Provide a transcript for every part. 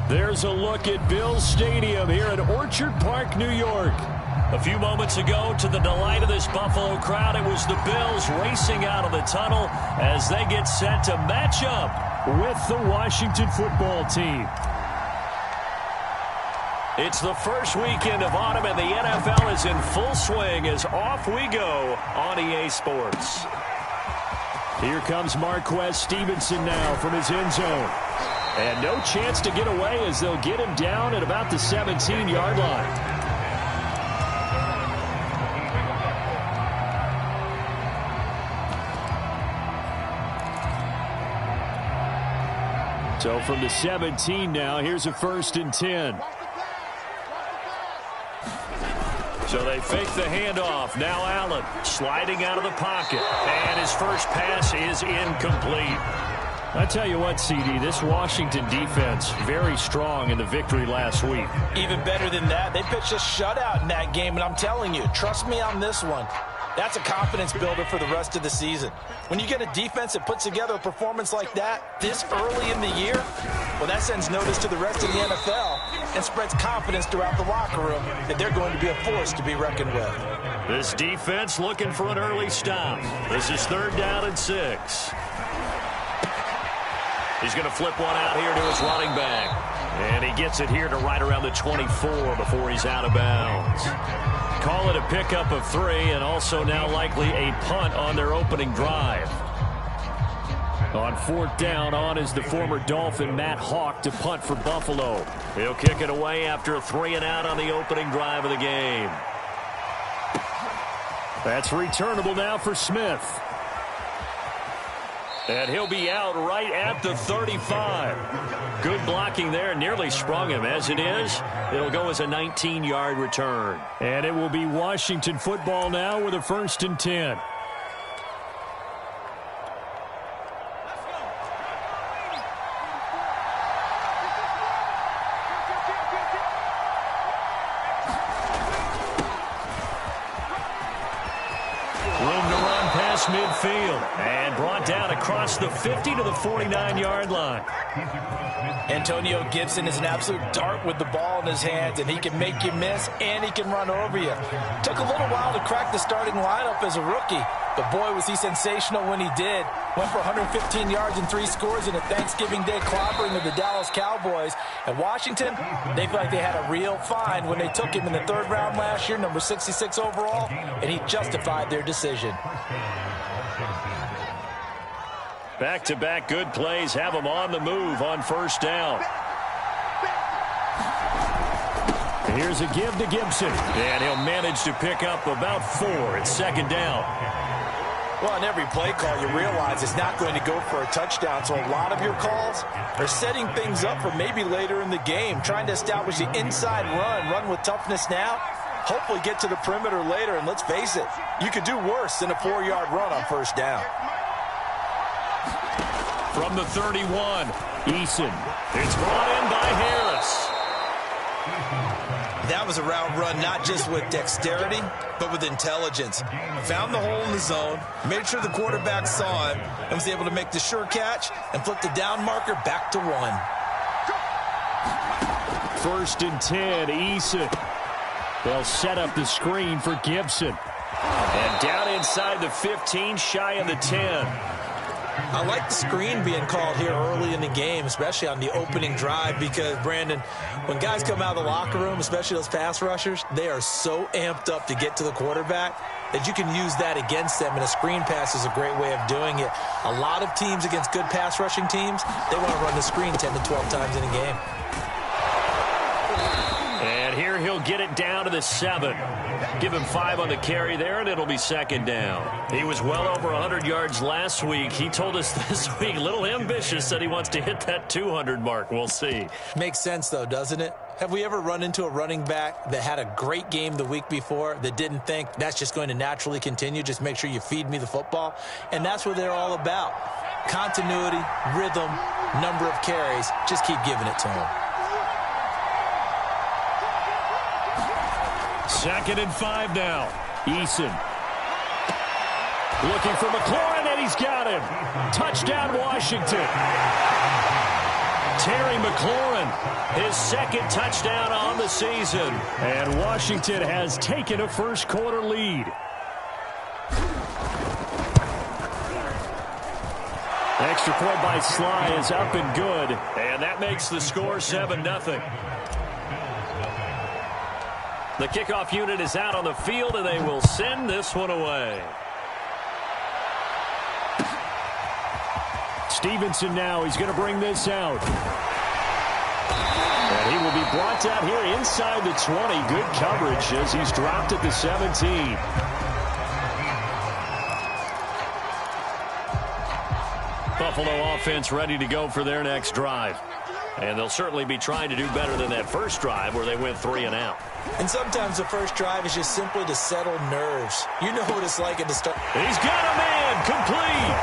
There's a look at Bills Stadium here in Orchard Park, New York. A few moments ago, to the delight of this Buffalo crowd, it was the Bills racing out of the tunnel as they get set to match up with the Washington football team. It's the first weekend of autumn, and the NFL is in full swing as off we go on EA Sports. Here comes Marquez Stevenson now from his end zone. And no chance to get away as they'll get him down at about the 17-yard line. So from the 17 now, here's a 1st and 10. So they fake the handoff. Now Allen sliding out of the pocket. And his first pass is incomplete. I tell you what, CD, this Washington defense, very strong in the victory last week. Even better than that, they pitched a shutout in that game, and I'm telling you, trust me on this one. That's a confidence builder for the rest of the season. When you get a defense that puts together a performance like that this early in the year, well, that sends notice to the rest of the NFL and spreads confidence throughout the locker room that they're going to be a force to be reckoned with. This defense looking for an early stop. This is 3rd down and 6. He's going to flip one out here to his running back. And he gets it here to right around the 24 before he's out of bounds. Call it a pickup of 3, and also now likely a punt on their opening drive. On 4th down, on is the former Dolphin Matt Hawk to punt for Buffalo. He'll kick it away after a 3-and-out on the opening drive of the game. That's returnable now for Smith. And he'll be out right at the 35. Good blocking there. Nearly sprung him. As it is, it'll go as a 19-yard return. And it will be Washington football now with a 1st and 10. Midfield and brought down across the 50 to the 49-yard line. Antonio Gibson is an absolute dart with the ball in his hands, and he can make you miss and he can run over you. Took a little while to crack the starting lineup as a rookie, but boy was he sensational when he did. Went for 115 yards and 3 scores in a Thanksgiving Day clobbering of the Dallas Cowboys. And Washington, they feel like they had a real find when they took him in the 3rd round last year, number 66 overall, and he justified their decision. Back-to-back good plays have him on the move on 1st down. Here's a give to Gibson, and he'll manage to pick up about 4 at 2nd down. Well, on every play call, you realize it's not going to go for a touchdown, so a lot of your calls are setting things up for maybe later in the game, trying to establish the inside run with toughness now, hopefully get to the perimeter later, and let's face it, you could do worse than a 4-yard run on 1st down. From the 31, Eason. It's brought in by Harris. That was a route run not just with dexterity, but with intelligence. Found the hole in the zone, made sure the quarterback saw it, and was able to make the sure catch and flip the down marker back to 1. 1st and 10, Eason. They'll set up the screen for Gibson. And down inside the 15, shy of the 10. I like the screen being called here early in the game, especially on the opening drive, because, Brandon, when guys come out of the locker room, especially those pass rushers, they are so amped up to get to the quarterback that you can use that against them, and a screen pass is a great way of doing it. A lot of teams against good pass rushing teams, they want to run the screen 10 to 12 times in a game. And here he'll get it down to the 7. Give him 5 on the carry there, and it'll be 2nd down. He was well over 100 yards last week. He told us this week, a little ambitious, said he wants to hit that 200 mark. We'll see. Makes sense, though, doesn't it? Have we ever run into a running back that had a great game the week before that didn't think that's just going to naturally continue? Just make sure you feed me the football. And that's what they're all about. Continuity, rhythm, number of carries. Just keep giving it to him. 2nd and 5 now. Eason looking for McLaurin, and he's got him. Touchdown, Washington. Terry McLaurin, his second touchdown on the season. And Washington has taken a first-quarter lead. Extra point by Sly is up and good. And that makes the score 7-0. The kickoff unit is out on the field, and they will send this one away. Stevenson now, he's going to bring this out. And he will be brought out here inside the 20. Good coverage as he's dropped at the 17. Buffalo offense ready to go for their next drive. And they'll certainly be trying to do better than that first drive where they went 3 and out. And sometimes the first drive is just simply to settle nerves. You know what it's like at the start. He's got a man complete.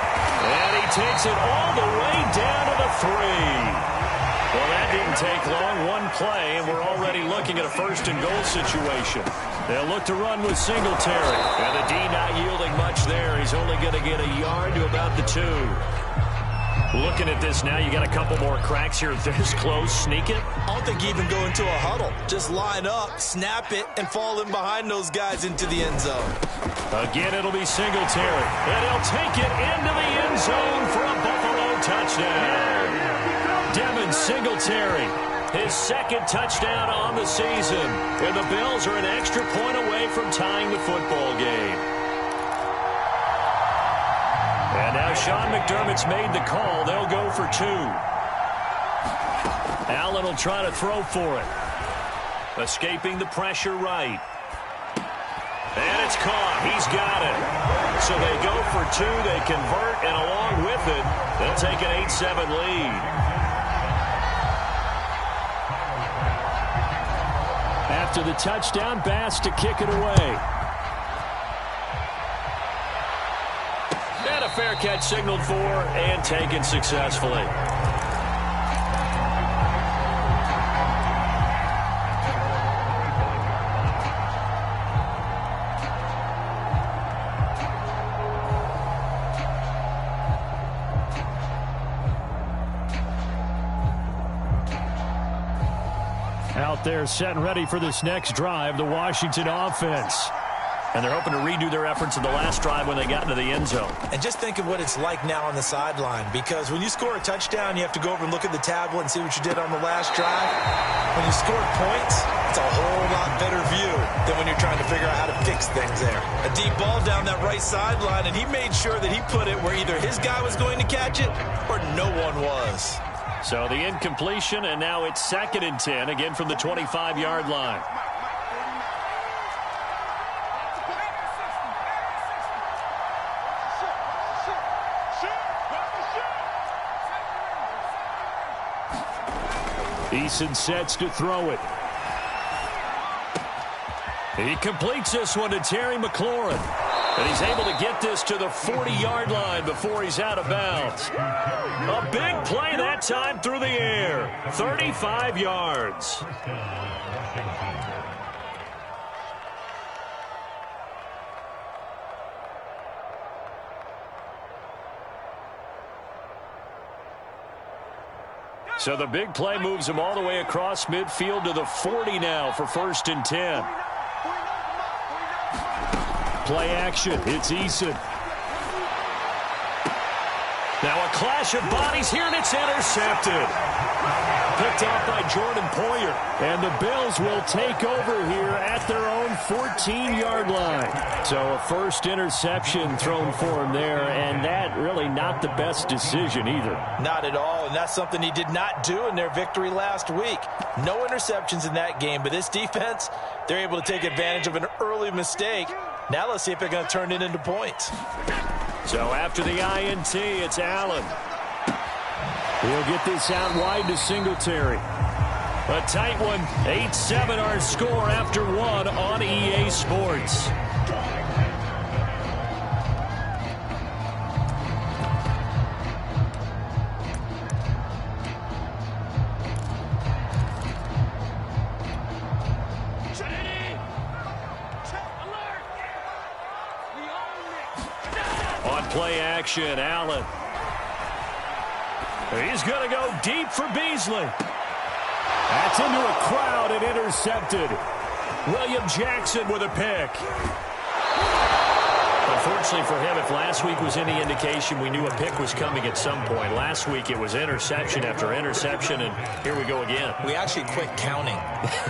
And he takes it all the way down to the 3. Well, that didn't take long. One play, and we're already looking at a first-and-goal situation. They'll look to run with Singletary. And the D not yielding much there. He's only going to get a yard to about the 2. Looking at this now, you got a couple more cracks here this close. Sneak it. I don't think even go into a huddle. Just line up, snap it, and fall in behind those guys into the end zone. Again, it'll be Singletary. And he'll take it into the end zone for a Buffalo touchdown. Devin Singletary, his second touchdown on the season. And the Bills are an extra point away from tying the football game. And now Sean McDermott's made the call. They'll go for 2. Allen will try to throw for it. Escaping the pressure right. And it's caught. He's got it. So they go for 2. They convert, and along with it, they'll take an 8-7 lead. After the touchdown, Bass to kick it away. And a fair catch signaled for and taken successfully. Out there set and ready for this next drive, the Washington offense. And they're hoping to redo their efforts in the last drive when they got into the end zone. And just think of what it's like now on the sideline, because when you score a touchdown, you have to go over and look at the tablet and see what you did on the last drive. When you score points, it's a whole lot better view than when you're trying to figure out how to fix things there. A deep ball down that right sideline, and he made sure that he put it where either his guy was going to catch it or no one was. So the incompletion, and now it's 2nd and 10, again from the 25-yard line. Eason sets to throw it. He completes this one to Terry McLaurin. And he's able to get this to the 40-yard line before he's out of bounds. A big play that time through the air. 35 yards. So the big play moves him all the way across midfield to the 40 now for 1st and 10. Play action. It's Eason. Now a clash of bodies here, and it's intercepted. Picked off by Jordan Poyer. And the Bills will take over here at their own 14-yard line. So a first interception thrown for him there, and that really not the best decision either. Not at all, and that's something he did not do in their victory last week. No interceptions in that game, but this defense, they're able to take advantage of an early mistake. Now let's see if they're going to turn it into points. So after the INT, it's Allen. He'll get this out wide to Singletary. A tight one. 8-7 our score after 1 on EA Sports. action. Allen. He's going to go deep for Beasley. That's into a crowd and intercepted. William Jackson with a pick. Unfortunately for him, if last week was any indication, we knew a pick was coming at some point. Last week it was interception after interception, and here we go again. We actually quit counting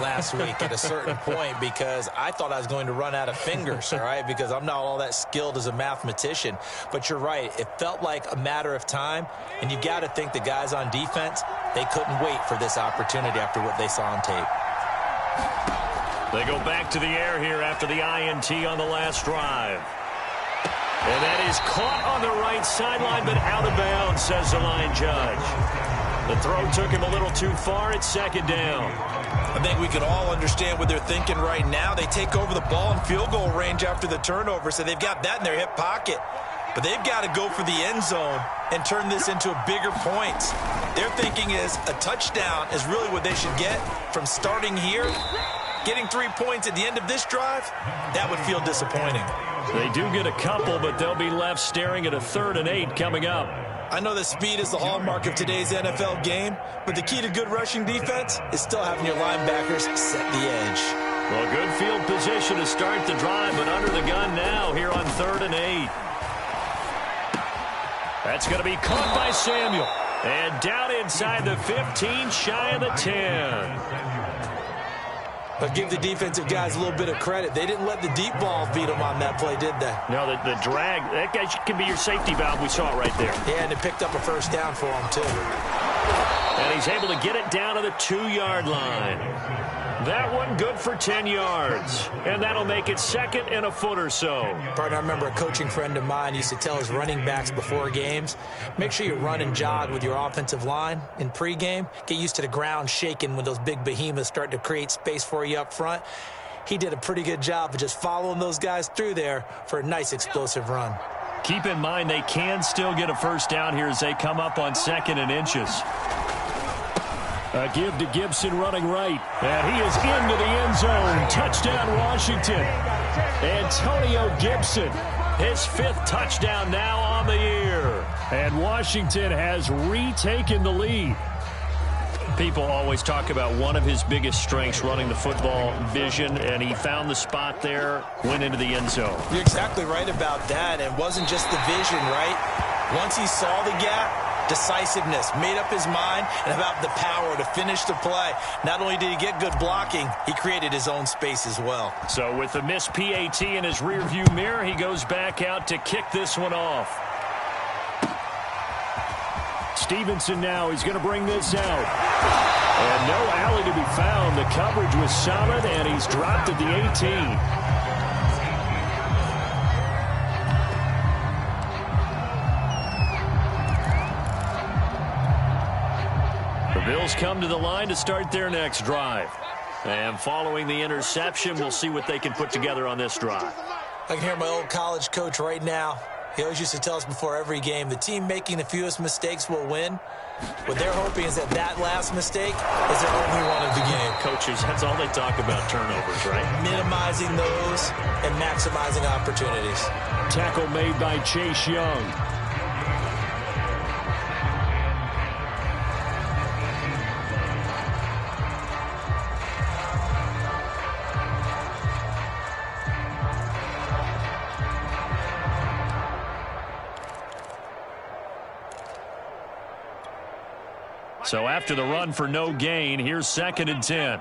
last week at a certain point because I thought I was going to run out of fingers, all right, because I'm not all that skilled as a mathematician. But you're right. It felt like a matter of time, and you got to think the guys on defense, they couldn't wait for this opportunity after what they saw on tape. They go back to the air here after the INT on the last drive. And that is caught on the right sideline, but out of bounds, says the line judge. The throw took him a little too far. It's second down. I think we can all understand what they're thinking right now. They take over the ball in field goal range after the turnover, so they've got that in their hip pocket. But they've got to go for the end zone and turn this into a bigger points. Their thinking is a touchdown is really what they should get from starting here. Getting 3 points at the end of this drive, that would feel disappointing. They do get a couple, but they'll be left staring at a 3rd and 8 coming up. I know that speed is the hallmark of today's NFL game, but the key to good rushing defense is still having your linebackers set the edge. Well, good field position to start the drive, but under the gun now here on 3rd and 8. That's going to be caught by Samuel. And down inside the 15, shy of the 10. But give the defensive guys a little bit of credit. They didn't let the deep ball beat them on that play, did they? No, the drag, that guy can be your safety valve. We saw it right there. Yeah, and it picked up a first down for him, too. And he's able to get it down to the 2-yard line. That one good for 10 yards. And that'll make it 2nd and a foot or so. Partner, I remember a coaching friend of mine used to tell his running backs before games, make sure you run and jog with your offensive line in pregame. Get used to the ground shaking when those big behemoths start to create space for you up front. He did a pretty good job of just following those guys through there for a nice explosive run. Keep in mind they can still get a first down here as they come up on 2nd and inches. A give to Gibson running right. And he is into the end zone. Touchdown, Washington. Antonio Gibson, his 5th touchdown now on the year. And Washington has retaken the lead. People always talk about one of his biggest strengths, running the football, vision, and he found the spot there, went into the end zone. You're exactly right about that. And it wasn't just the vision, right? Once he saw the gap, decisiveness, made up his mind, and about the power to finish the play. Not only did he get good blocking, he created his own space as well. So with the missed PAT in his rearview mirror, he goes back out to kick this one off. Stevenson now, he's going to bring this out. And no alley to be found. The coverage was solid, and he's dropped at the 18. The Bills come to the line to start their next drive. And following the interception, we'll see what they can put together on this drive. I can hear my old college coach right now. He always used to tell us before every game, the team making the fewest mistakes will win. What they're hoping is that last mistake is their only one of the game. Coaches, that's all they talk about, turnovers, right? Minimizing those and maximizing opportunities. Tackle made by Chase Young. So after the run for no gain, here's 2nd and 10.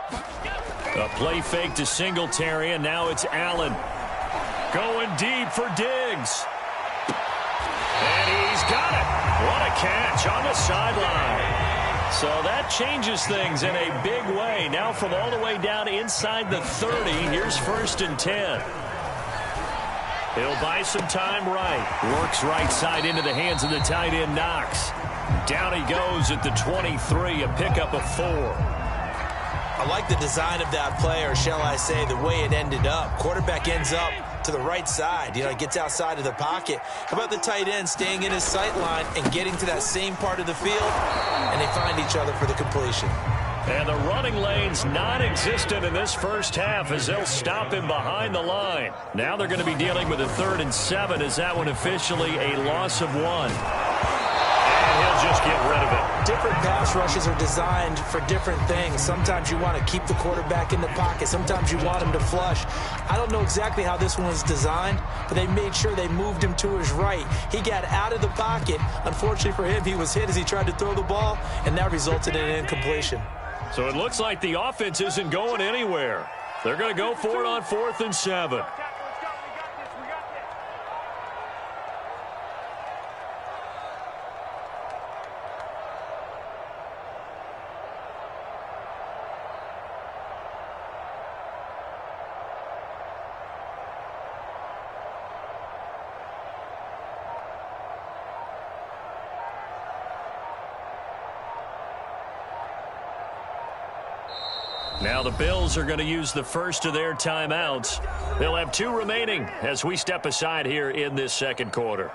A play fake to Singletary, and now it's Allen. Going deep for Diggs. And he's got it. What a catch on the sideline. So that changes things in a big way. Now from all the way down inside the 30, here's 1st and 10. He'll buy some time right. Works right side into the hands of the tight end, Knox. Down he goes at the 23, a pickup of 4. I like the design of that play, or shall I say the way it ended up. Quarterback ends up to the right side. You know, he gets outside of the pocket. How about the tight end staying in his sight line and getting to that same part of the field, and they find each other for the completion. And the running lane's non-existent in this first half as they'll stop him behind the line. Now they're going to be dealing with a 3rd and 7 as that one officially a loss of 1. And he'll just get rid of it. Different pass rushes are designed for different things. Sometimes you want to keep the quarterback in the pocket. Sometimes you want him to flush. I don't know exactly how this one was designed, but they made sure they moved him to his right. He got out of the pocket. Unfortunately for him, he was hit as he tried to throw the ball, and that resulted in an incompletion. So it looks like the offense isn't going anywhere. They're going to go for it on 4th and 7. Now the Bills are going to use the first of their timeouts. They'll have 2 remaining as we step aside here in this second quarter.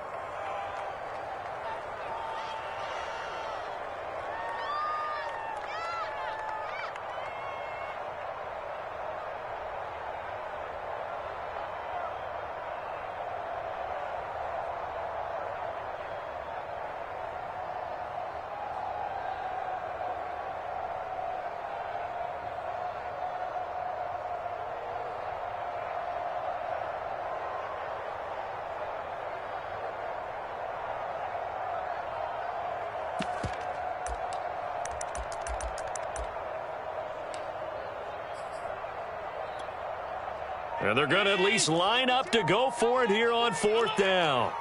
And they're going to at least line up to go for it here on 4th down.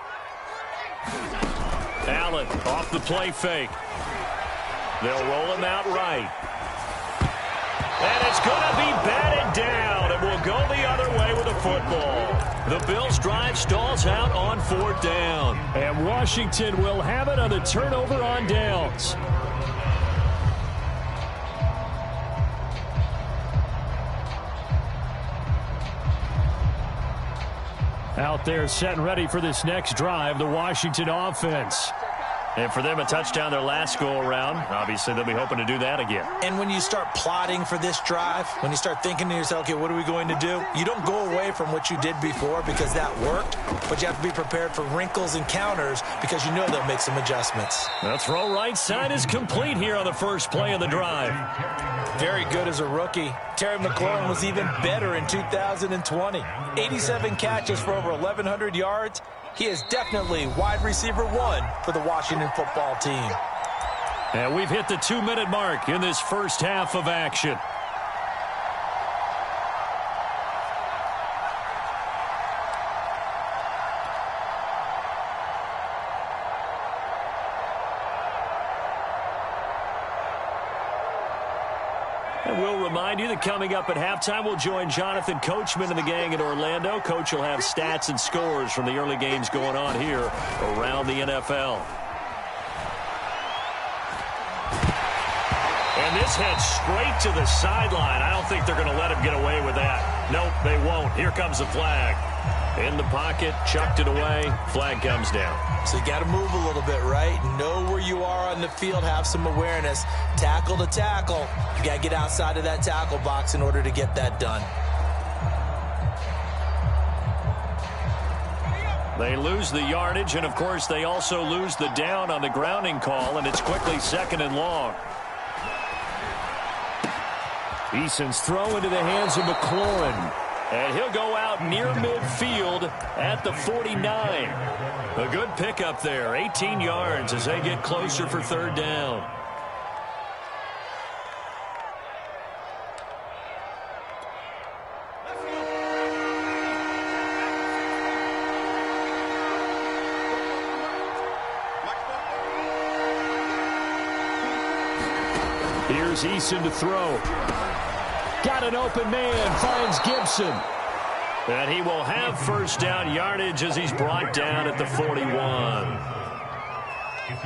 Allen off the play fake. They'll roll him out right. And it's going to be batted down, and we'll go the other way with the football. The Bills' drive stalls out on 4th down. And Washington will have it on the turnover on downs. Out there set and ready for this next drive, the Washington offense. And for them, a touchdown their last go-around. Obviously, they'll be hoping to do that again. And when you start plotting for this drive, when you start thinking to yourself, okay, what are we going to do? You don't go away from what you did before because that worked, but you have to be prepared for wrinkles and counters because you know they'll make some adjustments. The throw right side is complete here on the first play of the drive. Very good as a rookie. Terry McLaurin was even better in 2020. 87 catches for over 1,100 yards. He is definitely wide receiver 1 for the Washington football team. And we've hit the 2-minute mark in this first half of action. And we'll remind you that coming up at halftime, we'll join Jonathan Coachman and the gang in Orlando. Coach will have stats and scores from the early games going on here around the NFL. And this heads straight to the sideline. I don't think they're going to let him get away with that. Nope, they won't. Here comes the flag. In the pocket, chucked it away. Flag comes down. So you got to move a little bit, right? Know where you are on the field, have some awareness. Tackle to tackle. You got to get outside of that tackle box in order to get that done. They lose the yardage, and of course they also lose the down on the grounding call, and it's quickly 2nd and long. Eason's throw into the hands of McLaurin. And he'll go out near midfield at the 49. A good pickup there, 18 yards as they get closer for 3rd down. Here's Eason to throw. Got an open man, finds Gibson. And he will have 1st down yardage as he's brought down at the 41.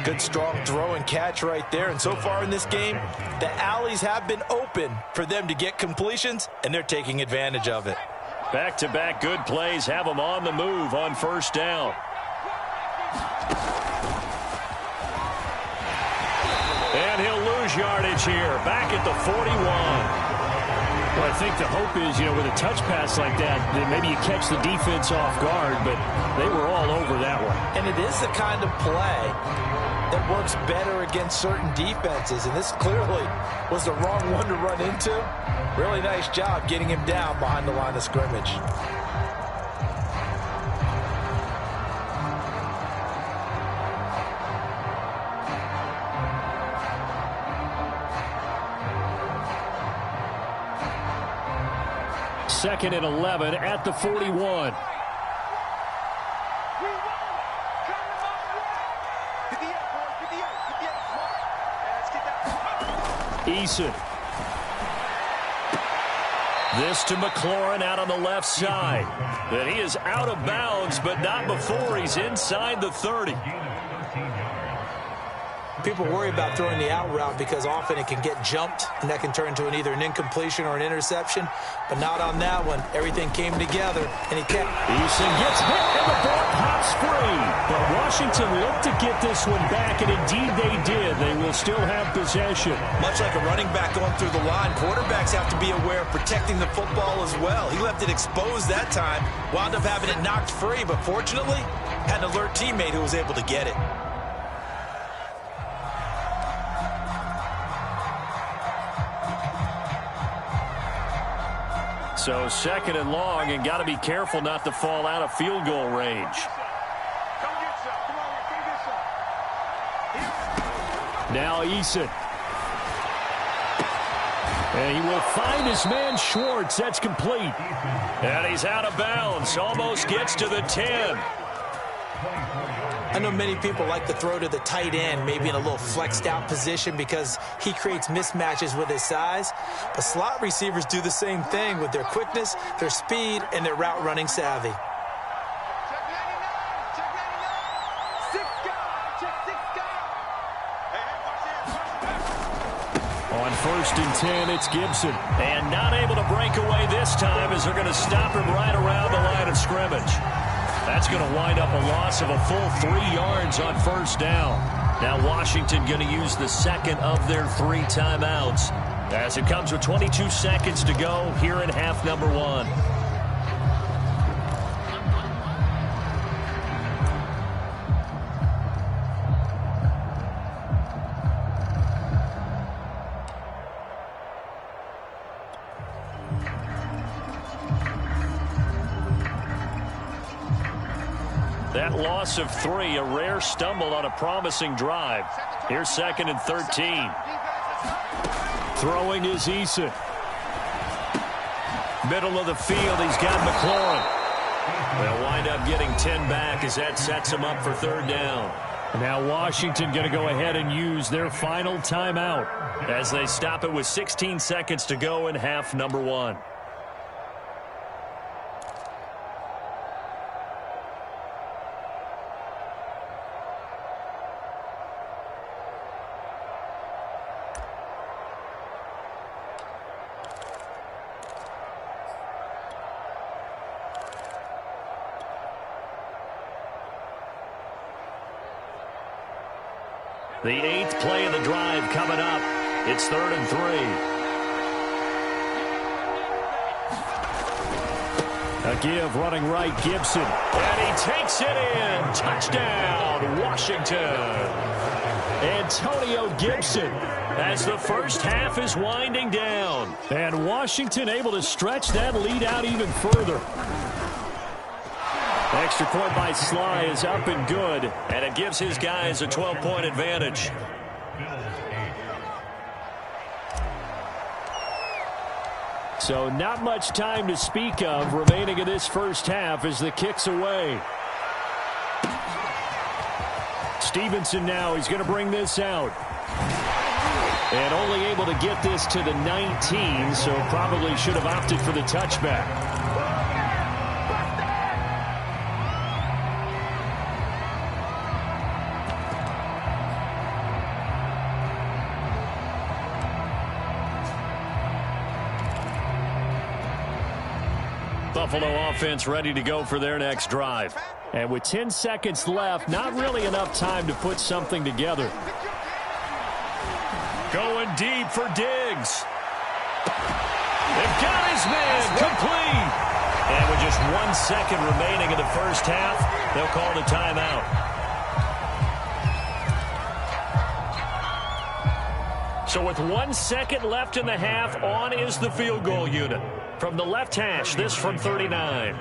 Good strong throw and catch right there. And so far in this game, the alleys have been open for them to get completions, and they're taking advantage of it. Back-to-back good plays have them on the move on 1st down. And he'll lose yardage here, back at the 41. Well, I think the hope is, with a touch pass like that maybe you catch the defense off guard, but they were all over that one. And it is the kind of play that works better against certain defenses, and this clearly was the wrong one to run into. Really nice job getting him down behind the line of scrimmage. Second and 11 at the 41. Eason. This to McLaurin out on the left side. And he is out of bounds, but not before he's inside the 30. People worry about throwing the out route because often it can get jumped, and that can turn into either an incompletion or an interception. But not on that one. Everything came together, and he kept. Eason gets hit, and the ball pops free. But Washington looked to get this one back, and indeed they did. They will still have possession. Much like a running back going through the line, quarterbacks have to be aware of protecting the football as well. He left it exposed that time, wound up having it knocked free, but fortunately, had an alert teammate who was able to get it. So second and long, and got to be careful not to fall out of field goal range. Now Eason. And he will find his man Schwartz. That's complete. And he's out of bounds. Almost gets to the 10. I know many people like to throw to the tight end, maybe in a little flexed out position because he creates mismatches with his size. But slot receivers do the same thing with their quickness, their speed, and their route running savvy. On first and 10, it's Gibson. And not able to break away this time as they're going to stop him right around the line of scrimmage. That's going to wind up a loss of a full 3 yards on first down. Now Washington going to use the second of their 3 timeouts as it comes with 22 seconds to go here in half number 1. That loss of 3, a rare stumble on a promising drive. Here's second and 13. Throwing is Eason. Middle of the field, he's got McLaurin. They'll wind up getting 10 back as that sets him up for third down. Now Washington going to go ahead and use their final timeout as they stop it with 16 seconds to go in half number 1. The 8th play of the drive coming up. It's third and 3. A give running right, Gibson. And he takes it in. Touchdown, Washington. Antonio Gibson. As the first half is winding down. And Washington able to stretch that lead out even further. Extra point by Sly is up and good, and it gives his guys a 12-point advantage. So not much time to speak of remaining in this first half as the kick's away. Stevenson now, he's going to bring this out. And only able to get this to the 19, so probably should have opted for the touchback. Buffalo offense ready to go for their next drive. And with 10 seconds left, not really enough time to put something together. Going deep for Diggs. They've got his man complete. And with just 1 second remaining in the first half, they'll call the timeout. So with 1 second left in the half, on is the field goal unit. From the left hash, this from 39.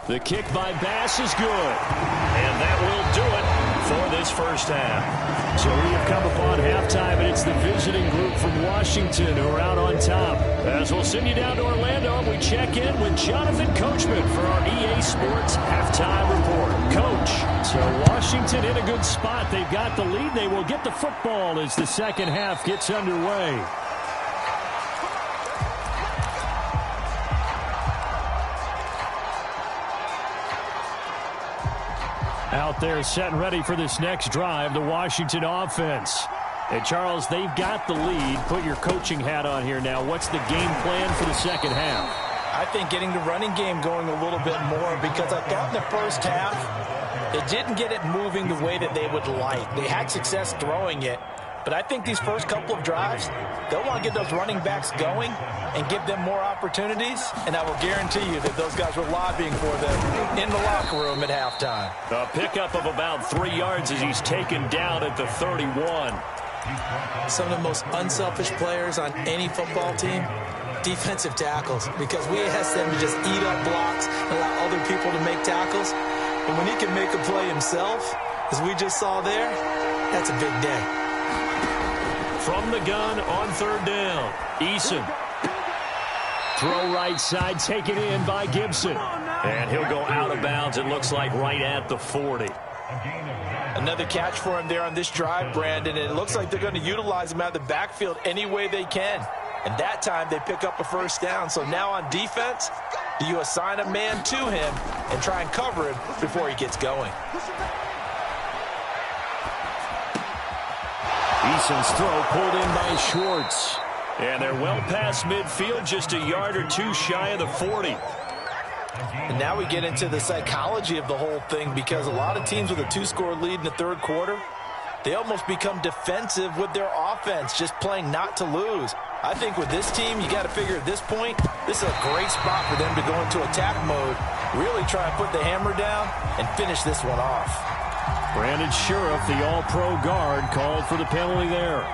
The kick by Bass is good. And that will do it for this first half. So we have come upon halftime, and it's the visiting group from Washington who are out on top. As we'll send you down to Orlando, we check in with Jonathan Coachman for our EA Sports Halftime Report. Coach, so Washington in a good spot. They've got the lead. They will get the football as the second half gets underway. Out there set and ready for this next drive, the Washington offense. And Charles, they've got the lead. Put your coaching hat on here now. What's the game plan for the second half? I think getting the running game going a little bit more, because I thought in the first half they didn't get it moving the way that they would like. They had success throwing it, but I think these first couple of drives, they'll want to get those running backs going and give them more opportunities, and I will guarantee you that those guys were lobbying for them in the locker room at halftime. A pickup of about 3 yards as he's taken down at the 31. Some of the most unselfish players on any football team, defensive tackles, because we ask them to just eat up blocks and allow other people to make tackles. And when he can make a play himself, as we just saw there, that's a big day. From the gun on third down, Eason. Throw right side, taken in by Gibson. And he'll go out of bounds, it looks like right at the 40. Another catch for him there on this drive, Brandon, and it looks like they're going to utilize him out of the backfield any way they can. And that time they pick up a first down. So now on defense, do you assign a man to him and try and cover him before he gets going? Eason's throw pulled in by Schwartz. And they're well past midfield, just a yard or two shy of the 40. And now we get into the psychology of the whole thing, because a lot of teams with a 2-score lead in the third quarter, they almost become defensive with their offense, just playing not to lose. I think with this team, you got to figure at this point, this is a great spot for them to go into attack mode, really try and put the hammer down and finish this one off. Brandon Sheriff, the all-pro guard, called for the penalty there.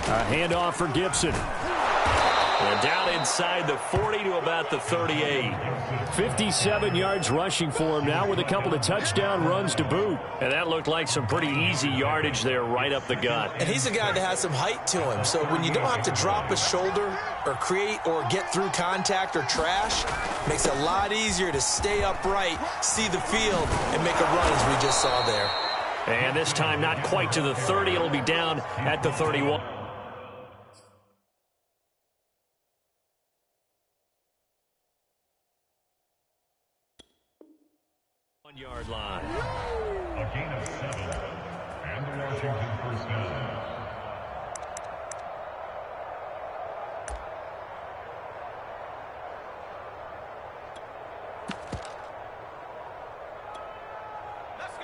A handoff for Gibson. And down inside the 40 to about the 38. 57 yards rushing for him now with a couple of touchdown runs to boot. And that looked like some pretty easy yardage there right up the gut. And he's a guy that has some height to him. So when you don't have to drop a shoulder or create or get through contact or trash, makes it a lot easier to stay upright, see the field, and make a run as we just saw there. And this time not quite to the 30. It'll be down at the 31. Yard line. A gain of 7, and the Washington first down.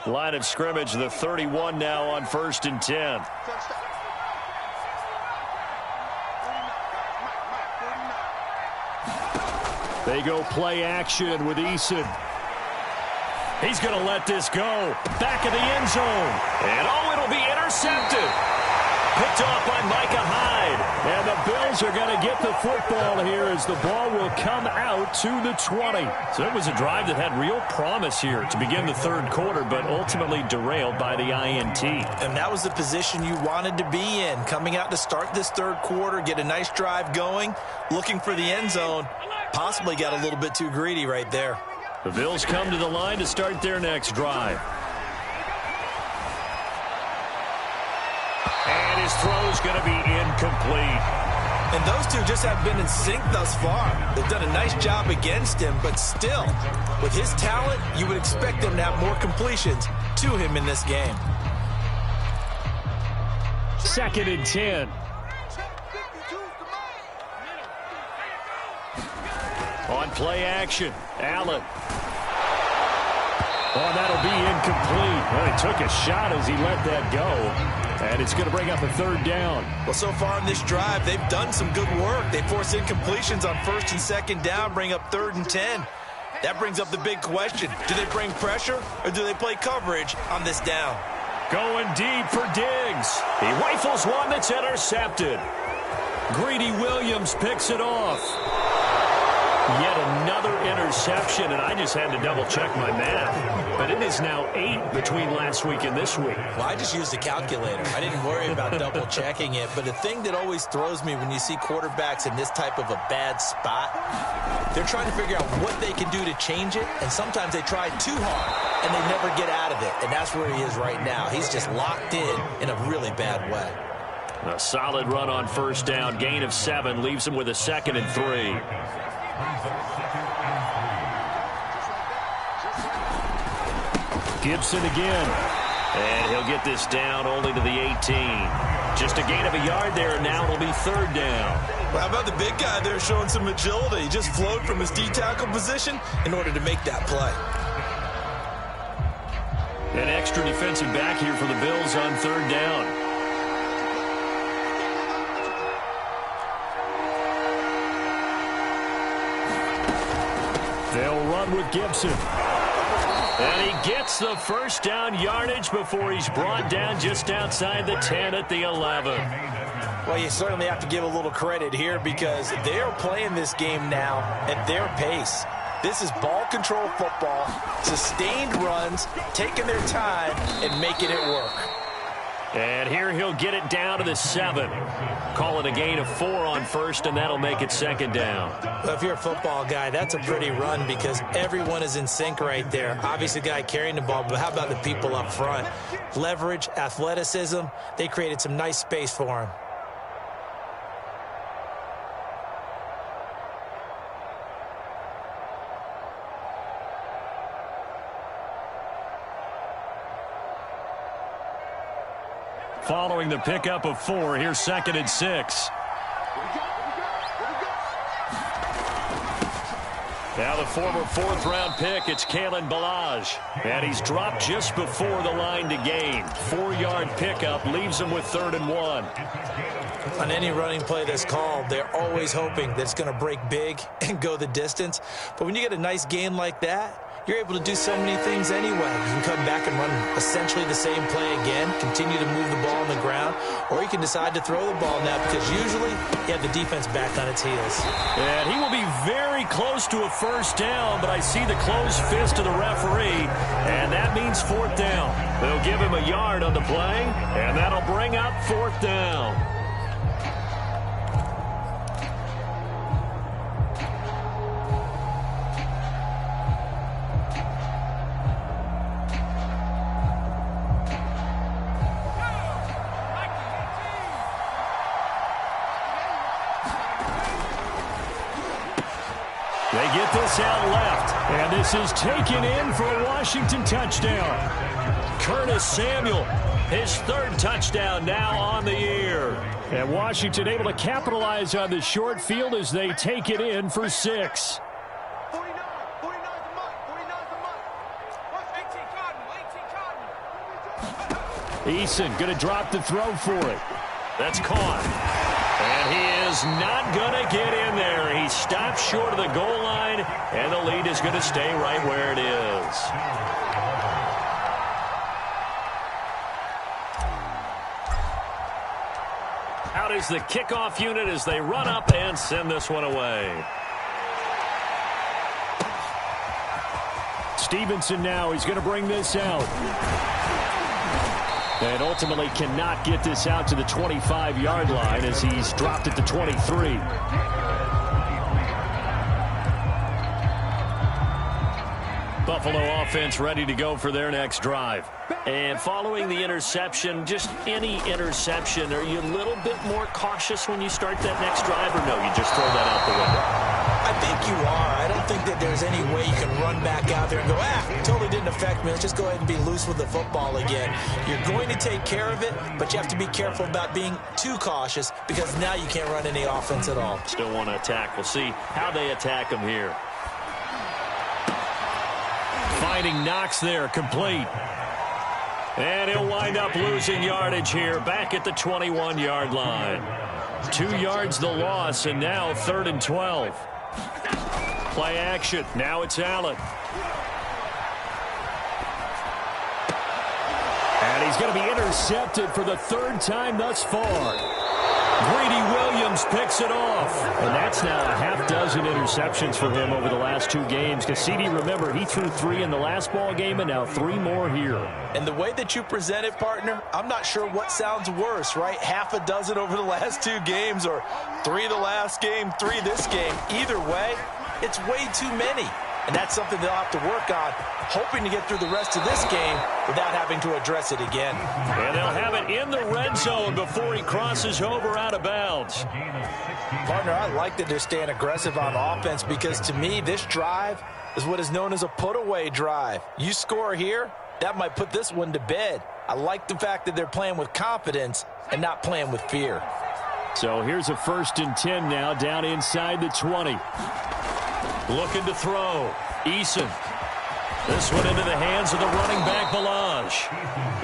Line of scrimmage, the 31 now on 1st and 10. They go play action with Eason. He's going to let this go. Back of the end zone. And it'll be intercepted. Picked off by Micah Hyde. And the Bills are going to get the football here as the ball will come out to the 20. So it was a drive that had real promise here to begin the third quarter, but ultimately derailed by the INT. And that was the position you wanted to be in. Coming out to start this third quarter, get a nice drive going, looking for the end zone. Possibly got a little bit too greedy right there. The Bills come to the line to start their next drive. And his throw's going to be incomplete. And those two just have been in sync thus far. They've done a nice job against him, but still, with his talent, you would expect them to have more completions to him in this game. 2nd and 10. On play action, Allen. Oh, that'll be incomplete. Well, he took a shot as he let that go. And it's going to bring up a third down. Well, so far in this drive, they've done some good work. They force incompletions on first and second down, bring up 3rd and 10. That brings up the big question. Do they bring pressure or do they play coverage on this down? Going deep for Diggs. He rifles one that's intercepted. Greedy Williams picks it off. Yet another interception, and I just had to double-check my math. But it is now 8 between last week and this week. Well, I just used a calculator. I didn't worry about double-checking it. But the thing that always throws me when you see quarterbacks in this type of a bad spot, they're trying to figure out what they can do to change it, and sometimes they try too hard, and they never get out of it. And that's where he is right now. He's just locked in a really bad way. A solid run on first down. Gain of 7 leaves him with a 2nd and 3. Gibson again. And he'll get this down only to the 18. Just a gain of a yard there, and now it'll be 3rd down. Well, how about the big guy there showing some agility? He just flowed from his D-tackle position in order to make that play. An extra defensive back here for the Bills on 3rd down. They'll run with Gibson. And he gets the first down yardage before he's brought down just outside the 10 at the 11. Well, you certainly have to give a little credit here because they are playing this game now at their pace. This is ball control football, sustained runs, taking their time and making it work. And here he'll get it down to the 7. Call it a gain of 4 on first, and that'll make it 2nd down. Well, if you're a football guy, that's a pretty run because everyone is in sync right there. Obviously, the guy carrying the ball, but how about the people up front? Leverage, athleticism, they created some nice space for him. Following the pickup of 4, here's 2nd and 6. Now the former 4th-round pick, it's Kalen Ballage. And he's dropped just before the line to gain. 4-yard pickup leaves him with 3rd and 1. On any running play that's called, they're always hoping that it's going to break big and go the distance. But when you get a nice gain like that, you're able to do so many things anyway. You can come back and run essentially the same play again, continue to move the ball on the ground, or you can decide to throw the ball now because usually you have the defense back on its heels. And he will be very close to a first down, but I see the closed fist of the referee, and that means 4th down. They'll give him a yard on the play, and that'll bring up 4th down. They get this out left, and this is taken in for a Washington touchdown. Curtis Samuel, his 3rd touchdown now on the year. And Washington able to capitalize on the short field as they take it in for 6. Eason going to drop the throw for it. That's caught. And he is not going to get in there. He stopped short of the goal line, and the lead is going to stay right where it is. Out is the kickoff unit as they run up and send this one away. Stevenson now, he's going to bring this out. And ultimately cannot get this out to the 25-yard line as he's dropped it to 23. Buffalo offense ready to go for their next drive. And following the interception, just any interception, are you a little bit more cautious when you start that next drive, or no, you just throw that out the window? I think you are. I don't think that there's any way you can run back out there and go, totally didn't affect me. Let's just go ahead and be loose with the football again. You're going to take care of it, but you have to be careful about being too cautious because now you can't run any offense at all. Still want to attack. We'll see how they attack them here. finding Knox there, complete. And he'll wind up losing yardage here, back at the 21-yard line. 2 yards the loss, and now 3rd and 12. Play action. Now it's Allen. And he's going to be intercepted for the 3rd time thus far. Greedy Williams picks it off. And that's now a half dozen interceptions for him over the last 2 games. Because CD, remember, he threw 3 in the last ball game and now 3 more here. And the way that you present it, partner, I'm not sure what sounds worse, right? Half a dozen over the last 2 games or 3 the last game, 3 this game. Either way, it's way too many. And that's something they'll have to work on, hoping to get through the rest of this game without having to address it again. And they'll have it in the red zone before he crosses over out of bounds. Partner, I like that they're staying aggressive on offense because, to me, this drive is what is known as a put-away drive. You score here, that might put this one to bed. I like the fact that they're playing with confidence and not playing with fear. So here's a 1st and 10 now, down inside the 20. Looking to throw. Eason. This one into the hands of the running back, Balaj.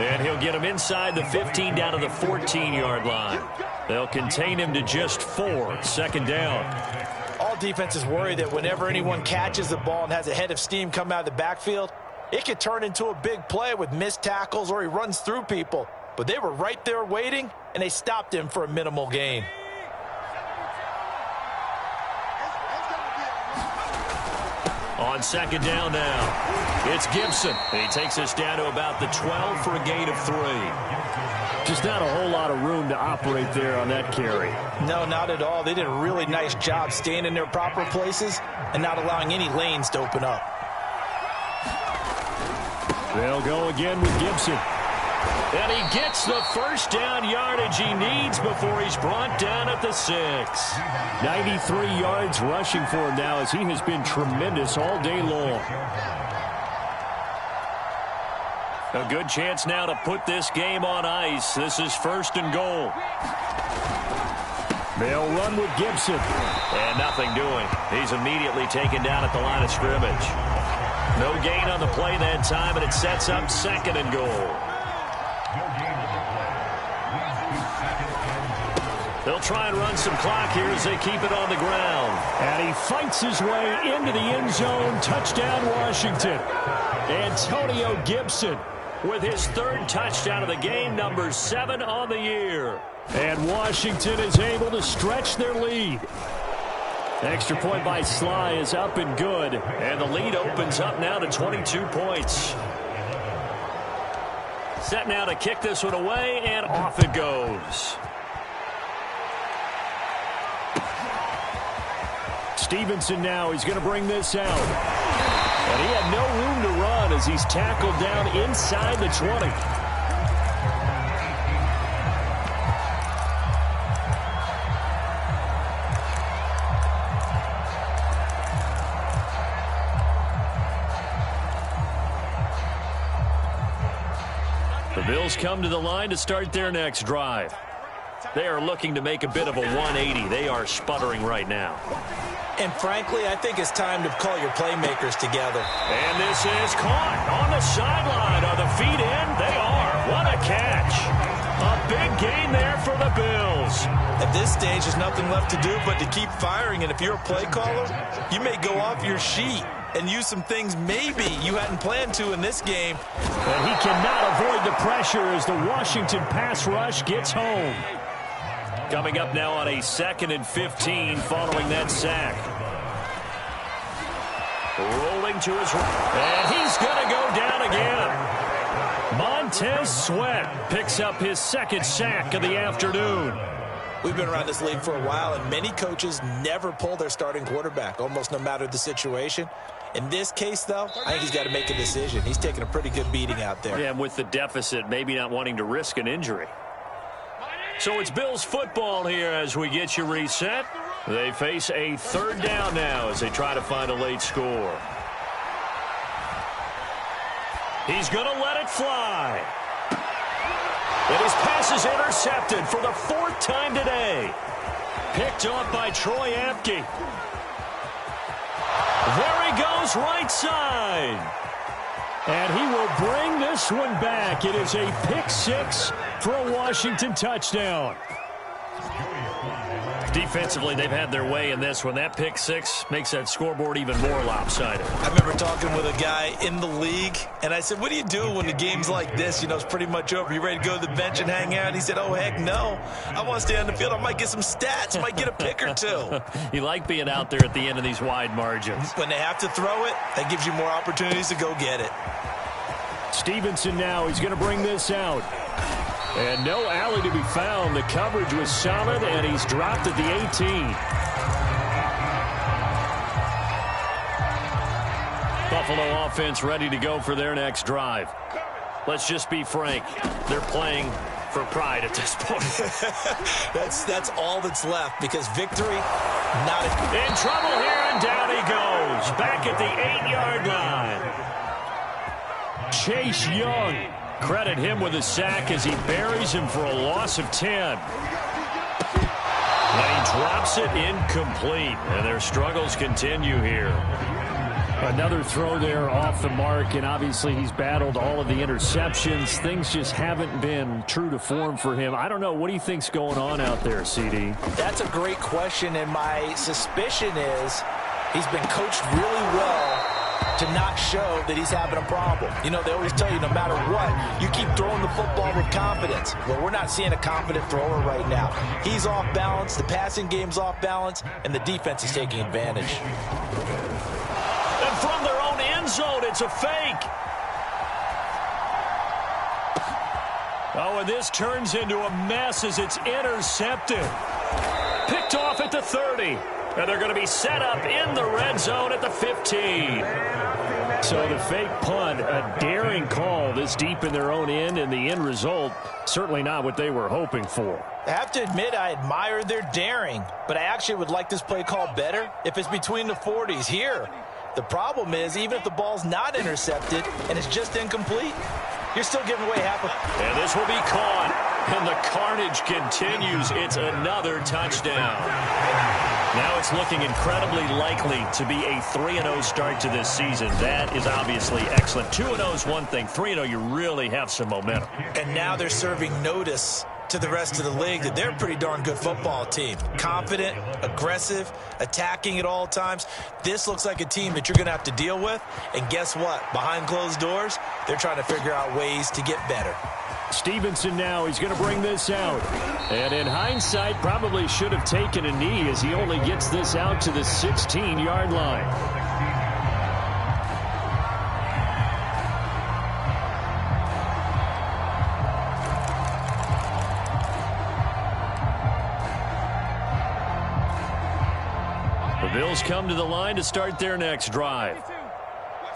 And he'll get him inside the 15 down to the 14-yard line. They'll contain him to just 4. 2nd down. All defenses worry that whenever anyone catches the ball and has a head of steam come out of the backfield, it could turn into a big play with missed tackles or he runs through people. But they were right there waiting, and they stopped him for a minimal gain. On 2nd down now, it's Gibson. And he takes us down to about the 12 for a gain of 3. Just not a whole lot of room to operate there on that carry. No, not at all. They did a really nice job staying in their proper places and not allowing any lanes to open up. They'll go again with Gibson. And he gets the 1st down yardage he needs before he's brought down at the 6. 93 yards rushing for him now as he has been tremendous all day long. A good chance now to put this game on ice. This is 1st and goal. They'll run with Gibson. And nothing doing. He's immediately taken down at the line of scrimmage. No gain on the play that time, and it sets up 2nd and goal. They'll try and run some clock here as they keep it on the ground. And he fights his way into the end zone. Touchdown, Washington. Antonio Gibson with his 3rd touchdown of the game, number 7 on the year. And Washington is able to stretch their lead. Extra point by Sly is up and good. And the lead opens up now to 22 points. Set now to kick this one away, and off it goes. Stevenson now, he's going to bring this out. And he had no room to run as he's tackled down inside the 20. The Bills come to the line to start their next drive. They are looking to make a bit of a 180. They are sputtering right now. And frankly, I think it's time to call your playmakers together. And this is caught on the sideline. Are the feet in? They are. What a catch. A big gain there for the Bills. At this stage, there's nothing left to do but to keep firing. And if you're a play caller, you may go off your sheet and use some things maybe you hadn't planned to in this game. And he cannot avoid the pressure as the Washington pass rush gets home. Coming up now on a 2nd and 15 following that sack. Rolling to his right. And he's going to go down again. Montez Sweat picks up his 2nd sack of the afternoon. We've been around this league for a while, and many coaches never pull their starting quarterback, almost no matter the situation. In this case, though, I think he's got to make a decision. He's taking a pretty good beating out there. Yeah, and with the deficit, maybe not wanting to risk an injury. So it's Bills football here as we get you reset. They face a 3rd down now as they try to find a late score. He's going to let it fly. And his pass is intercepted for the 4th time today. Picked off by Troy Apke. There he goes, right side. And he will bring this one back. It is a pick six for a Washington touchdown. Defensively, they've had their way in this one. That pick six makes that scoreboard even more lopsided. I remember talking with a guy in the league, and I said, what do you do when the game's like this? You know, it's pretty much over. You ready to go to the bench and hang out? He said, oh, heck no. I want to stay on the field. I might get some stats. Might get a pick or two. You like being out there at the end of these wide margins. When they have to throw it, that gives you more opportunities to go get it. Stevenson now. He's going to bring this out. And no alley to be found. The coverage was solid, and he's dropped at the 18. Buffalo offense ready to go for their next drive. Let's just be frank. They're playing for pride at this point. That's all that's left, because victory, not in trouble here, and down he goes. Back at the 8-yard line. Chase Young. Credit him with a sack as he buries him for a loss of 10. And he drops it incomplete, and their struggles continue here. Another throw there off the mark, and obviously he's battled all of the interceptions. Things just haven't been true to form for him. I don't know. What do you think's going on out there, CD? That's a great question, and my suspicion is he's been coached really well to not show that he's having a problem. You know, they always tell you no matter what, you keep throwing the football with confidence. Well, we're not seeing a confident thrower right now. He's off balance, the passing game's off balance, and the defense is taking advantage. And from their own end zone, it's a fake. Oh, and this turns into a mess as it's intercepted. Picked off at the 30. And they're going to be set up in the red zone at the 15. So the fake punt, a daring call this deep in their own end, and the end result, certainly not what they were hoping for. I have to admit, I admire their daring, but I actually would like this play called better if it's between the 40s here. The problem is, even if the ball's not intercepted and it's just incomplete, you're still giving away half of... And this will be caught, and the carnage continues. It's another touchdown. Now it's looking incredibly likely to be a 3-0 start to this season. That is obviously excellent. 2-0 is one thing. 3-0, you really have some momentum. And now they're serving notice to the rest of the league that they're a pretty darn good football team. Confident, aggressive, attacking at all times. This looks like a team that you're going to have to deal with. And guess what? Behind closed doors, they're trying to figure out ways to get better. Stevenson now, he's going to bring this out. And in hindsight, probably should have taken a knee as he only gets this out to the 16-yard line. The Bills come to the line to start their next drive.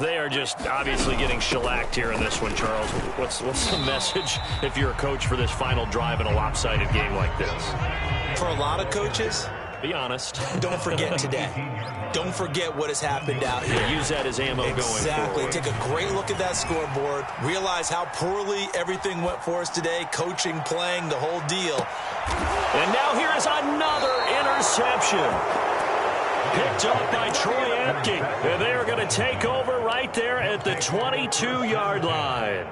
They are just obviously getting shellacked here in this one, Charles. What's the message if you're a coach for this final drive in a lopsided game like this? For a lot of coaches, be honest. Don't forget today. Don't forget what has happened out here. Use that as ammo going forward. Exactly. Take a great look at that scoreboard. Realize how poorly everything went for us today. Coaching, playing, the whole deal. And now here is another interception. Picked up by Troy Apke. And they are going to take over right there at the 22-yard line.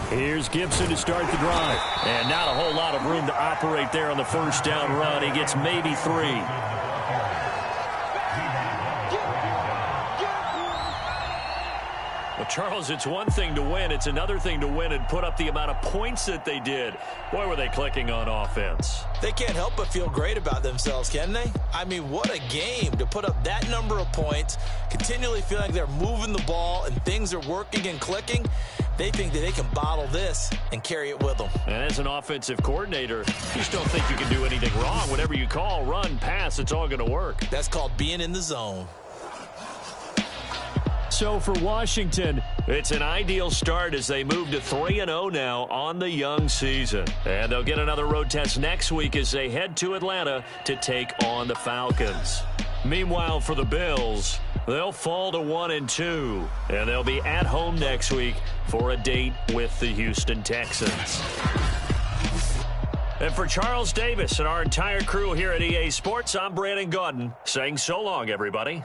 Here's Gibson to start the drive. And not a whole lot of room to operate there on the first down run. He gets maybe 3. Well, Charles, it's one thing to win. It's another thing to win and put up the amount of points that they did. Boy, were they clicking on offense. They can't help but feel great about themselves, can they? I mean, what a game to put up that number of points, continually feeling like they're moving the ball and things are working and clicking. They think that they can bottle this and carry it with them. And as an offensive coordinator, you just don't think you can do anything wrong. Whatever you call, run, pass, it's all going to work. That's called being in the zone. So for Washington, it's an ideal start as they move to 3-0 now on the young season. And they'll get another road test next week as they head to Atlanta to take on the Falcons. Meanwhile, for the Bills, they'll fall to 1-2, and they'll be at home next week for a date with the Houston Texans. And for Charles Davis and our entire crew here at EA Sports, I'm Brandon Gaudin saying so long, everybody.